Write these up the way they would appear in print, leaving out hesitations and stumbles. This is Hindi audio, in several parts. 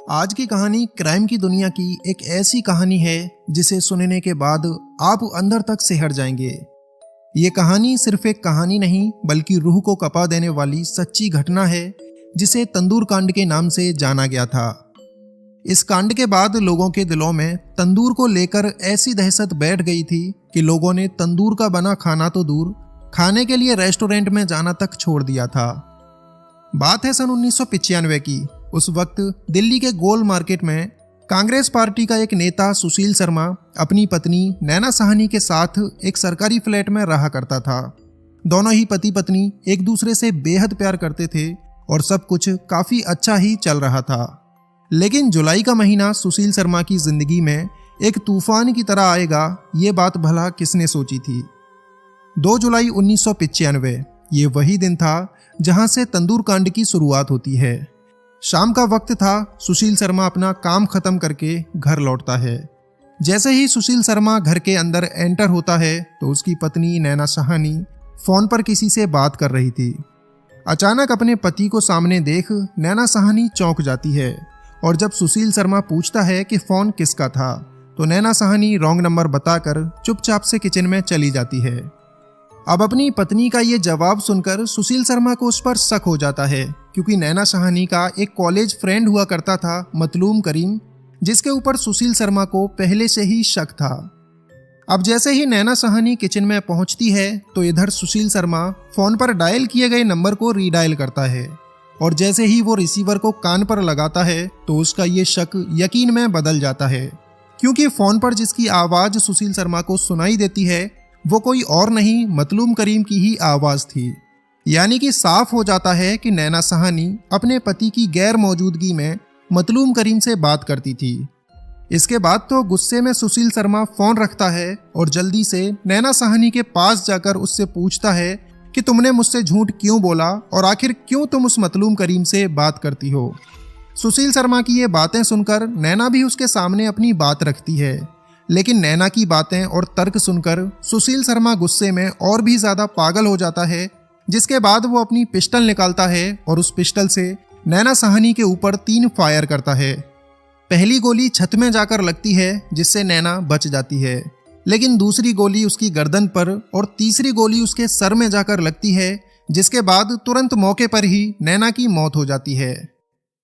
आज की कहानी क्राइम की दुनिया की एक ऐसी कहानी है जिसे सुनने के बाद आप अंदर तक सिहर जाएंगे। ये कहानी सिर्फ एक कहानी नहीं बल्कि रूह को कपा देने वाली सच्ची घटना है जिसे तंदूर कांड के नाम से जाना गया था। इस कांड के बाद लोगों के दिलों में तंदूर को लेकर ऐसी दहशत बैठ गई थी कि लोगों ने तंदूर का बना खाना तो दूर, खाने के लिए रेस्टोरेंट में जाना तक छोड़ दिया था। बात है सन 1995 की। उस वक्त दिल्ली के गोल मार्केट में कांग्रेस पार्टी का एक नेता सुशील शर्मा अपनी पत्नी नैना साहनी के साथ एक सरकारी फ्लैट में रहा करता था। दोनों ही पति पत्नी एक दूसरे से बेहद प्यार करते थे और सब कुछ काफी अच्छा ही चल रहा था। लेकिन जुलाई का महीना सुशील शर्मा की जिंदगी में एक तूफान की तरह आएगा, ये बात भला किसने सोची थी। 2 जुलाई 1995 ये वही दिन था जहां से तंदूर कांड की शुरुआत होती है। शाम का वक्त था। सुशील शर्मा अपना काम खत्म करके घर लौटता है। जैसे ही सुशील शर्मा घर के अंदर एंटर होता है तो उसकी पत्नी नैना साहनी फोन पर किसी से बात कर रही थी। अचानक अपने पति को सामने देख नैना साहनी चौंक जाती है और जब सुशील शर्मा पूछता है कि फोन किसका था तो नैना साहनी रॉन्ग नंबर बताकर चुपचाप से किचन में चली जाती है। अब अपनी पत्नी का ये जवाब सुनकर सुशील शर्मा को उस पर शक हो जाता है, क्योंकि नैना साहनी का एक कॉलेज फ्रेंड हुआ करता था मतलूम करीम, जिसके ऊपर सुशील शर्मा को पहले से ही शक था। अब जैसे ही नैना साहनी किचन में पहुंचती है तो इधर सुशील शर्मा फोन पर डायल किए गए नंबर को रीडायल करता है और जैसे ही वो रिसीवर को कान पर लगाता है तो उसका ये शक यकीन में बदल जाता है, क्योंकि फोन पर जिसकी आवाज सुशील शर्मा को सुनाई देती है वो कोई और नहीं मतलूम करीम की ही आवाज थी। यानी कि साफ हो जाता है कि नैना साहनी अपने पति की गैर मौजूदगी में मतलूम करीम से बात करती थी। इसके बाद तो गुस्से में सुशील शर्मा फोन रखता है और जल्दी से नैना साहनी के पास जाकर उससे पूछता है कि तुमने मुझसे झूठ क्यों बोला और आखिर क्यों तुम उस मतलूम करीम से बात करती हो। सुशील शर्मा की ये बातें सुनकर नैना भी उसके सामने अपनी बात रखती है, लेकिन नैना की बातें और तर्क सुनकर सुशील शर्मा गुस्से में और भी ज्यादा पागल हो जाता है, जिसके बाद वो अपनी पिस्टल निकालता है और उस पिस्टल से नैना साहनी के ऊपर 3 फायर करता है। पहली गोली छत में जाकर लगती है जिससे नैना बच जाती है, लेकिन दूसरी गोली उसकी गर्दन पर और तीसरी गोली उसके सर में जाकर लगती है, जिसके बाद तुरंत मौके पर ही नैना की मौत हो जाती है।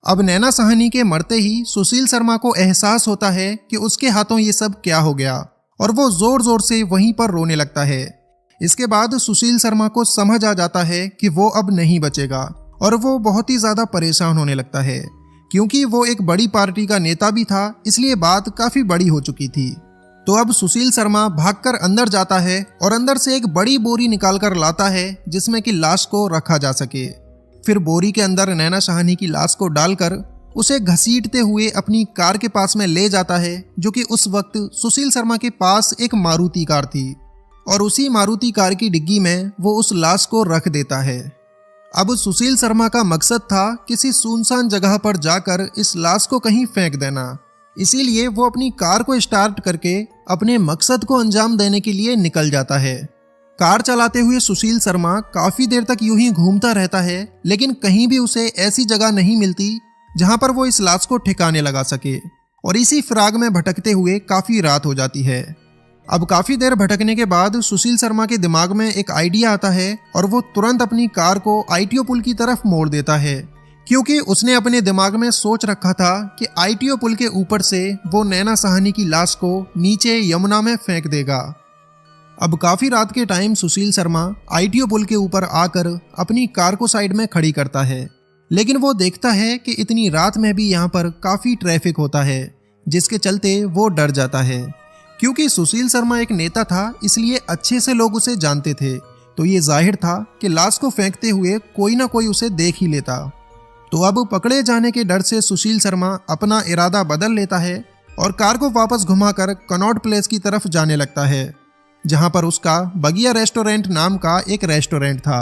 अब नैना साहनी के मरते ही सुशील शर्मा को एहसास होता है कि उसके हाथों ये सब क्या हो गया और वो जोर जोर से वहीं पर रोने लगता है। इसके बाद सुशील शर्मा को समझ आ जाता है कि वो अब नहीं बचेगा और वो बहुत ही ज्यादा परेशान होने लगता है, क्योंकि वो एक बड़ी पार्टी का नेता भी था, इसलिए बात काफी बड़ी हो चुकी थी। तो अब सुशील शर्मा भागकर अंदर जाता है और अंदर से एक बड़ी बोरी निकालकर लाता है जिसमें कि लाश को रखा जा सके। फिर बोरी के अंदर नैना साहनी की लाश को डालकर उसे घसीटते हुए अपनी कार के पास में ले जाता है, जो कि उस वक्त सुशील शर्मा के पास एक मारुति कार थी और उसी मारुति कार की डिग्गी में वो उस लाश को रख देता है। अब सुशील शर्मा का मकसद था किसी सुनसान जगह पर जाकर इस लाश को कहीं फेंक देना, इसीलिए वो अपनी कार को स्टार्ट करके अपने मकसद को अंजाम देने के लिए निकल जाता है। कार चलाते हुए सुशील शर्मा काफी देर तक यूं ही घूमता रहता है, लेकिन कहीं भी उसे ऐसी जगह नहीं मिलती जहां पर वो इस लाश को ठिकाने लगा सके और इसी फिराग में भटकते हुए काफी रात हो जाती है। अब काफी देर भटकने के बाद सुशील शर्मा के दिमाग में एक आइडिया आता है और वो तुरंत अपनी कार को आईटीओ पुल की तरफ मोड़ देता है, क्योंकि उसने अपने दिमाग में सोच रखा था कि आईटीओ पुल के ऊपर से वो नैना साहनी की लाश को नीचे यमुना में फेंक देगा। अब काफी रात के टाइम सुशील शर्मा आईटीओ पुल के ऊपर आकर अपनी कार को साइड में खड़ी करता है, लेकिन वो देखता है कि इतनी रात में भी यहाँ पर काफी ट्रैफिक होता है, जिसके चलते वो डर जाता है। क्योंकि सुशील शर्मा एक नेता था, इसलिए अच्छे से लोग उसे जानते थे, तो ये जाहिर था कि लाश को फेंकते हुए कोई ना कोई उसे देख ही लेता। तो अब पकड़े जाने के डर से सुशील शर्मा अपना इरादा बदल लेता है और कार को वापस घुमाकर कनॉट प्लेस की तरफ जाने लगता है, जहां पर उसका बगिया रेस्टोरेंट नाम का एक रेस्टोरेंट था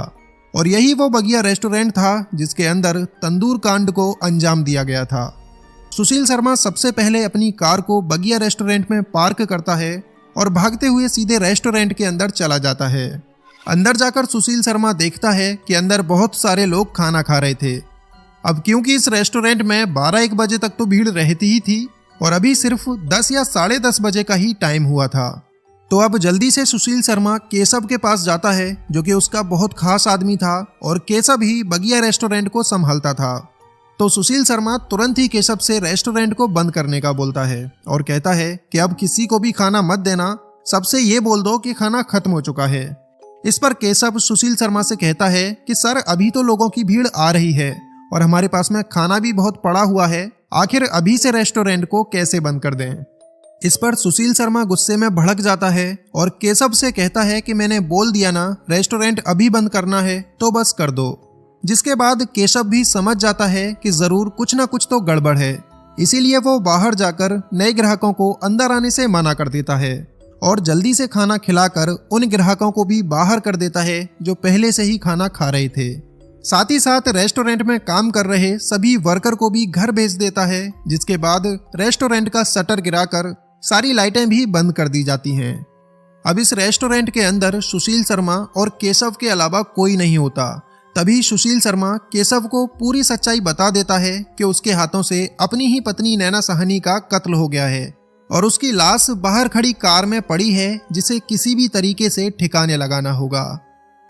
और यही वो बगिया रेस्टोरेंट था जिसके अंदर तंदूर कांड को अंजाम दिया गया था। सुशील शर्मा सबसे पहले अपनी कार को बगिया रेस्टोरेंट में पार्क करता है और भागते हुए सीधे रेस्टोरेंट के अंदर चला जाता है। अंदर जाकर सुशील शर्मा देखता है कि अंदर बहुत सारे लोग खाना खा रहे थे अब क्योंकि इस रेस्टोरेंट में 12-1 बजे तक तो भीड़ रहती ही थी और अभी सिर्फ 10 या 10:30 बजे का ही टाइम हुआ था। तो अब जल्दी से सुशील शर्मा केशव के पास जाता है, जो कि उसका बहुत खास आदमी था और केशव ही बगिया रेस्टोरेंट को संभालता था। तो सुशील शर्मा तुरंत ही केशव से रेस्टोरेंट को बंद करने का बोलता है और कहता है कि अब किसी को भी खाना मत देना, सबसे ये बोल दो कि खाना खत्म हो चुका है। इस पर केशव सुशील शर्मा से कहता है कि सर, अभी तो लोगों की भीड़ आ रही है और हमारे पास में खाना भी बहुत पड़ा हुआ है, आखिर अभी से रेस्टोरेंट को कैसे बंद कर दें। इस पर सुशील शर्मा गुस्से में भड़क जाता है और केशव से कहता है कि मैंने बोल दिया ना, रेस्टोरेंट अभी बंद करना है तो बस कर दो। जिसके बाद केशव भी समझ जाता है कि जरूर कुछ ना कुछ तो गड़बड़ है, इसीलिए वो बाहर जाकर नए ग्राहकों को अंदर आने से मना कर देता है और जल्दी से खाना खिलाकर उन ग्राहकों को भी बाहर कर देता है जो पहले से ही खाना खा रहे थे। साथ ही साथ रेस्टोरेंट में काम कर रहे सभी वर्कर को भी घर भेज देता है, जिसके बाद रेस्टोरेंट का शटर गिराकर सारी लाइटें भी बंद कर दी जाती हैं। अब इस रेस्टोरेंट के अंदर सुशील शर्मा और केशव के अलावा कोई नहीं होता। तभी सुशील शर्मा केशव को पूरी सच्चाई बता देता है कि उसके हाथों से अपनी ही पत्नी नैना साहनी का कत्ल हो गया है और उसकी लाश बाहर खड़ी कार में पड़ी है, जिसे किसी भी तरीके से ठिकाने लगाना होगा।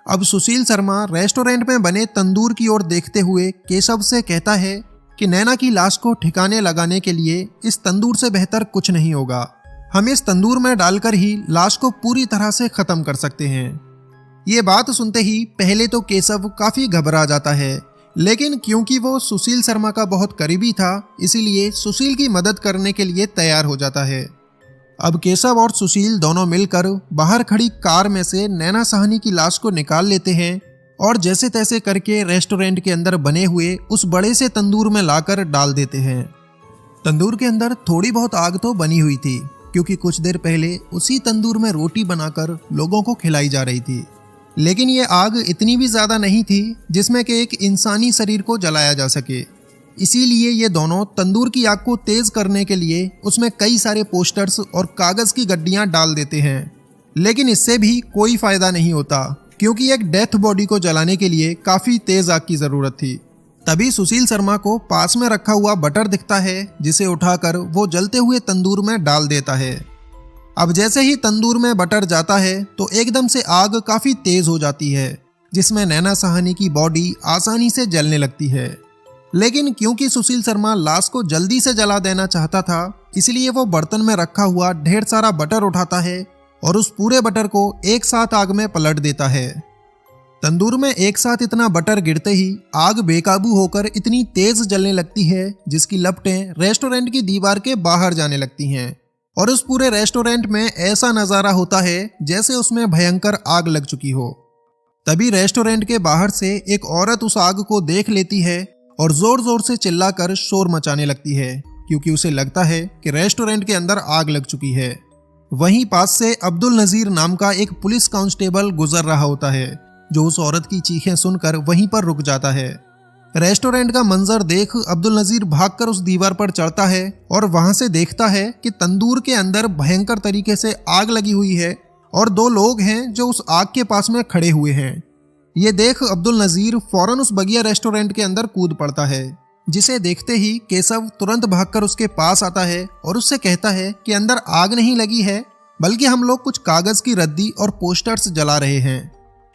अब सुशील शर्मा रेस्टोरेंट में बने तंदूर की ओर देखते हुए केशव से कहता है कि नैना की लाश को ठिकाने लगाने के लिए इस तंदूर से बेहतर कुछ नहीं होगा। हम इस तंदूर में डालकर ही लाश को पूरी तरह से खत्म कर सकते हैं। ये बात सुनते ही पहले तो केशव काफी घबरा जाता है, लेकिन क्योंकि वो सुशील शर्मा का बहुत करीबी था, इसीलिए सुशील की मदद करने के लिए तैयार हो जाता है। अब केशव और सुशील दोनों मिलकर बाहर खड़ी कार में से नैना साहनी की लाश को निकाल लेते हैं और जैसे तैसे करके रेस्टोरेंट के अंदर बने हुए उस बड़े से तंदूर में लाकर डाल देते हैं। तंदूर के अंदर थोड़ी बहुत आग तो बनी हुई थी, क्योंकि कुछ देर पहले उसी तंदूर में रोटी बनाकर लोगों को खिलाई जा रही थी। लेकिन ये आग इतनी भी ज्यादा नहीं थी जिसमें कि एक इंसानी शरीर को जलाया जा सके। इसीलिए ये दोनों तंदूर की आग को तेज करने के लिए उसमें कई सारे पोस्टर्स और कागज की गड्डियां डाल देते हैं, लेकिन इससे भी कोई फायदा नहीं होता, क्योंकि एक डेथ बॉडी को जलाने के लिए काफी तेज आग की जरूरत थी। तभी सुशील शर्मा को पास में रखा हुआ बटर दिखता है, जिसे उठाकर वो जलते हुए तंदूर में डाल देता है। अब जैसे ही तंदूर में बटर जाता है तो एकदम से आग काफी तेज हो जाती है, जिसमें नैना साहनी की बॉडी आसानी से जलने लगती है। लेकिन क्योंकि सुशील शर्मा लाश को जल्दी से जला देना चाहता था, इसलिए वो बर्तन में रखा हुआ ढेर सारा बटर उठाता है और उस पूरे बटर को एक साथ आग में पलट देता है। तंदूर में एक साथ इतना बटर गिरते ही आग बेकाबू होकर इतनी तेज जलने लगती है, जिसकी लपटें रेस्टोरेंट की दीवार के बाहर जाने लगती हैं और उस पूरे रेस्टोरेंट में ऐसा नज़ारा होता है जैसे उसमें भयंकर आग लग चुकी हो। तभी रेस्टोरेंट के बाहर से एक औरत उस आग को देख लेती है और जोर जोर से चिल्लाकर शोर मचाने लगती है, क्योंकि उसे लगता है कि रेस्टोरेंट के अंदर आग लग चुकी है। वहीं पास से अब्दुल नजीर नाम का एक पुलिस कांस्टेबल गुजर रहा होता है, जो उस औरत की चीखें सुनकर वहीं पर रुक जाता है। रेस्टोरेंट का मंजर देख अब्दुल नजीर भागकर उस दीवार पर चढ़ता है और वहां से देखता है कि तंदूर के अंदर भयंकर तरीके से आग लगी हुई है और दो लोग हैं जो उस आग के पास में खड़े हुए हैं। ये देख अब्दुल नजीर फौरन उस बगिया रेस्टोरेंट के अंदर कूद पड़ता है, जिसे देखते ही केशव तुरंत भागकर उसके पास आता है और उससे कहता है कि अंदर आग नहीं लगी है, बल्कि हम लोग कुछ कागज की रद्दी और पोस्टर्स जला रहे हैं।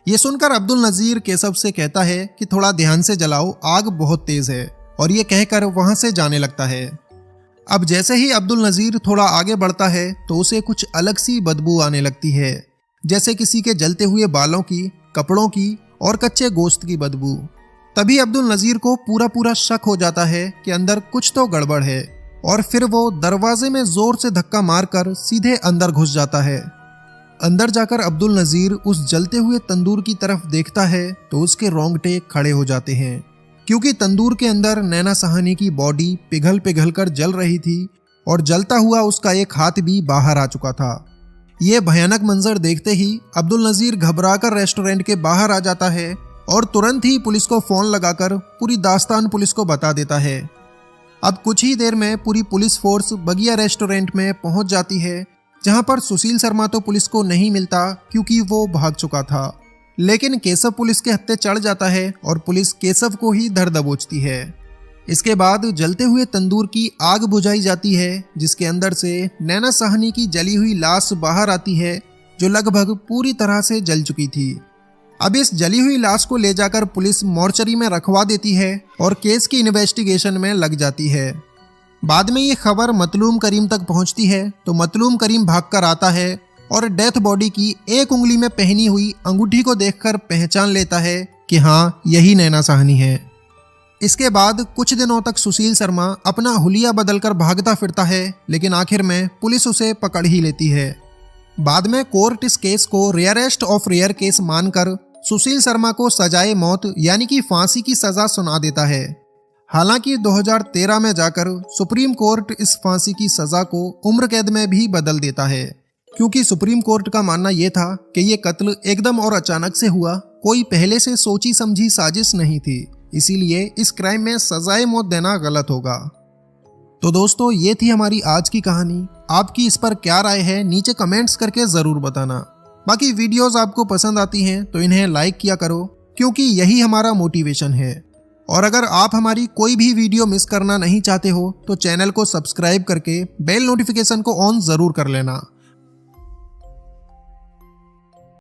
ये सुनकर अब्दुल नजीर केशव से कहता है कि थोड़ा ध्यान से जलाओ, आग बहुत तेज है, और ये कहकर वहां से जाने लगता है। अब जैसे ही अब्दुल नजीर थोड़ा आगे बढ़ता है तो उसे कुछ अलग सी बदबू आने लगती है, जैसे किसी के जलते हुए बालों की, कपड़ों की और कच्चे गोश्त की बदबू। तभी अब्दुल नजीर को पूरा शक हो जाता है कि अंदर कुछ तो गड़बड़ है, और फिर वो दरवाजे में जोर से धक्का मारकर सीधे अंदर घुस जाता है। अंदर जाकर अब्दुल नजीर उस जलते हुए तंदूर की तरफ देखता है तो उसके रोंगटे खड़े हो जाते हैं, क्योंकि तंदूर के अंदर नैना साहनी की बॉडी पिघल कर जल रही थी और जलता हुआ उसका एक हाथ भी बाहर आ चुका था। ये भयानक मंजर देखते ही अब्दुल नजीर घबराकर रेस्टोरेंट के बाहर आ जाता है और तुरंत ही पुलिस को फोन लगाकर पूरी दास्तान पुलिस को बता देता है। अब कुछ ही देर में पूरी पुलिस फोर्स बगिया रेस्टोरेंट में पहुंच जाती है, जहां पर सुशील शर्मा तो पुलिस को नहीं मिलता क्योंकि वो भाग चुका था। लेकिन केशव पुलिस के हत्थे चढ़ जाता है और पुलिस केशव को ही धर दबोचती है। इसके बाद जलते हुए तंदूर की आग बुझाई जाती है, जिसके अंदर से नैना साहनी की जली हुई लाश बाहर आती है, जो लगभग पूरी तरह से जल चुकी थी। अब इस जली हुई लाश को ले जाकर पुलिस मॉर्चरी में रखवा देती है और केस की इन्वेस्टिगेशन में लग जाती है। बाद में ये खबर मतलूम करीम तक पहुंचती है तो मतलूम करीम भागकर आता है और डेथ बॉडी की एक उंगली में पहनी हुई अंगूठी को देखकर पहचान लेता है कि हाँ, यही नैना साहनी है। इसके बाद कुछ दिनों तक सुशील शर्मा अपना हुलिया बदलकर भागता फिरता है, लेकिन आखिर में पुलिस उसे पकड़ ही लेती है। बाद में कोर्ट इस केस को रेयरेस्ट ऑफ रेयर केस मानकर सुशील शर्मा को सजाए मौत यानी कि फांसी की सजा सुना देता है। हालांकि 2013 में जाकर सुप्रीम कोर्ट इस फांसी की सजा को उम्र कैद में भी बदल देता है, क्योंकि सुप्रीम कोर्ट का मानना यह था कि ये कत्ल एकदम और अचानक से हुआ, कोई पहले से सोची समझी साजिश नहीं थी, इसीलिए इस क्राइम में सजाए मौत देना गलत होगा। तो दोस्तों, ये थी हमारी आज की कहानी। आपकी इस पर क्या राय है नीचे कमेंट्स करके ज़रूर बताना। बाकी वीडियोस आपको पसंद आती हैं तो इन्हें लाइक किया करो, क्योंकि यही हमारा मोटिवेशन है। और अगर आप हमारी कोई भी वीडियो मिस करना नहीं चाहते हो तो चैनल को सब्सक्राइब करके बेल नोटिफिकेशन को ऑन ज़रूर कर लेना।